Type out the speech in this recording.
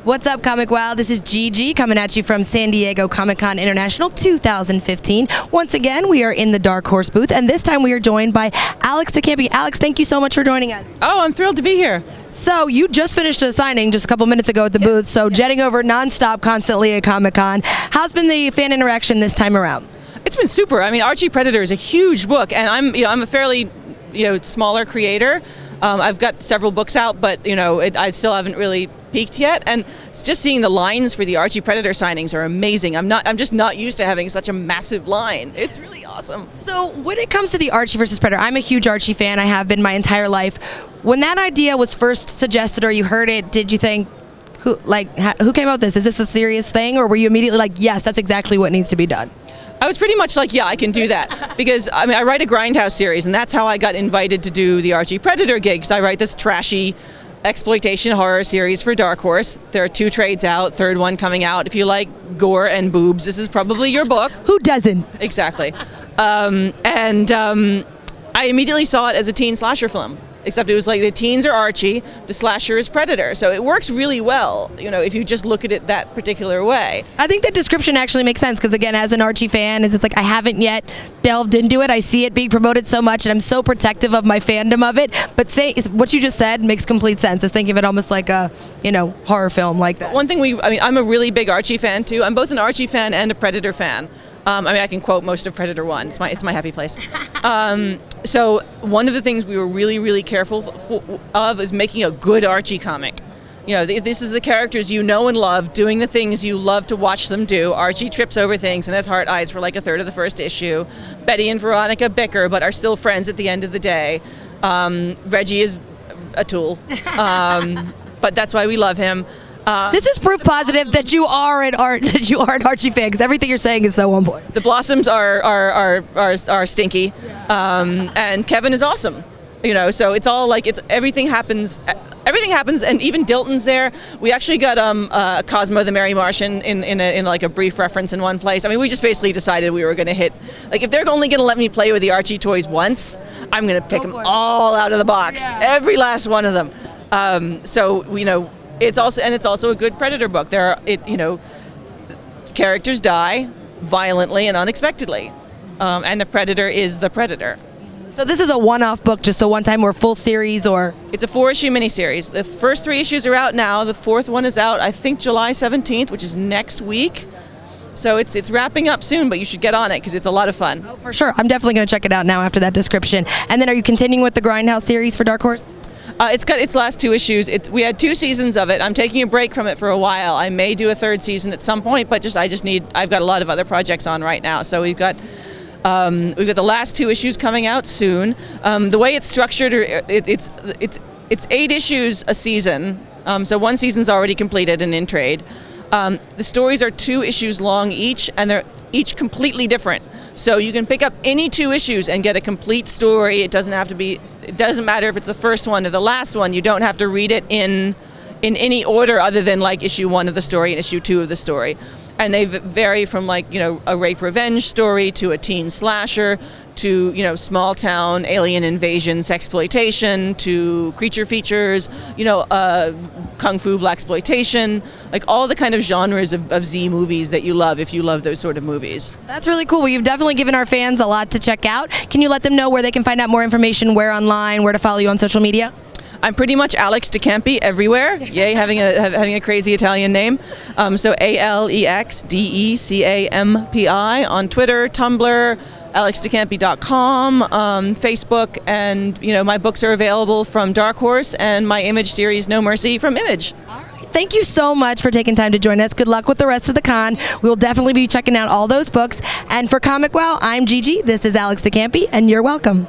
What's up, ComicWow? This is Gigi coming at you from San Diego Comic-Con International 2015. Once again, we are in the Dark Horse booth, and this time we are joined by Alex de Campi. Alex, thank you so much for joining us. Oh, I'm thrilled to be here. So, you just finished a signing just a couple minutes ago at the booth, so jetting over nonstop constantly at Comic-Con. How's been the fan interaction this time around? It's been super. I mean, Archie Predator is a huge book, and I'm a fairly smaller creator. I've got several books out, but I still haven't really peaked yet. And just seeing the lines for the Archie Predator signings are amazing. I'm just not used to having such a massive line. It's really awesome. So when it comes to the Archie versus Predator, I'm a huge Archie fan. I have been my entire life. When that idea was first suggested or you heard it, did you think, who came up with this? Is this a serious thing, or were you immediately like, yes, that's exactly what needs to be done? I was pretty much like, yeah, I can do that. Because, I mean, I write a Grindhouse series, and that's how I got invited to do the Archie Predator gig, because I write this trashy exploitation horror series for Dark Horse. There are 2 trades out, third one coming out. If you like gore and boobs, this is probably your book. Who doesn't? Exactly. I immediately saw it as a teen slasher film. Except it was like the teens are Archie, the slasher is Predator. So it works really well, if you just look at it that particular way. I think that description actually makes sense because, again, as an Archie fan, it's like I haven't yet delved into it. I see it being promoted so much, and I'm so protective of my fandom of it. But what you just said makes complete sense. I think of it almost like a, horror film like that. One thing I'm a really big Archie fan too. I'm both an Archie fan and a Predator fan. I can quote most of Predator 1. It's my happy place. So one of the things we were really, really careful of is making a good Archie comic. This is the characters you know and love doing the things you love to watch them do. Archie trips over things and has heart eyes for like a third of the first issue. Betty and Veronica bicker but are still friends at the end of the day. Reggie is a tool, but that's why we love him. This is proof positive that you are an Archie fan, because everything you're saying is so on point. The Blossoms are stinky, and Kevin is awesome. So it's all like everything happens, and even Dilton's there. We actually got Cosmo the Merry Martian in like a brief reference in one place. I mean, we just basically decided we were going to hit, like, if they're only going to let me play with the Archie toys once, I'm going to pick them all out of the box, every last one of them. It's also a good Predator book. Characters die violently and unexpectedly, and the Predator is the Predator. So this is a one-off book, just a one-time or full series, or? It's a 4-issue miniseries. The first 3 issues are out now. The 4th one is out, I think, July 17th, which is next week. So it's wrapping up soon, but you should get on it because it's a lot of fun. Oh, for sure. I'm definitely going to check it out now after that description. And then, are you continuing with the Grindhouse series for Dark Horse? It's got its last 2 issues. We had 2 seasons of it. I'm taking a break from it for a while. I may do a 3rd season at some point, but I've got a lot of other projects on right now. So we've got the last 2 issues coming out soon. The way it's structured, it's 8 issues a season. So one season's already completed and in trade. The stories are 2 issues long each, and they're each completely different. So you can pick up any 2 issues and get a complete story. It doesn't matter if it's the first one or the last one. You don't have to read it in any order other than like issue 1 of the story and issue 2 of the story. And they vary from a rape revenge story to a teen slasher to small town alien invasion sexploitation to creature features, kung fu blaxploitation, like all the kind of genres of Z movies that you love if you love those sort of movies. That's really cool. Well, you've definitely given our fans a lot to check out. Can you let them know where they can find out more information, where online, where to follow you on social media? I'm pretty much Alex de Campi everywhere. Yay, having a crazy Italian name. So ALEXDECAMPI on Twitter, Tumblr, alexdecampi.com, Facebook, and my books are available from Dark Horse and my Image series No Mercy from Image. All right. Thank you so much for taking time to join us. Good luck with the rest of the con. We will definitely be checking out all those books. And for ComicWow, I'm Gigi. This is Alex de Campi, and you're welcome.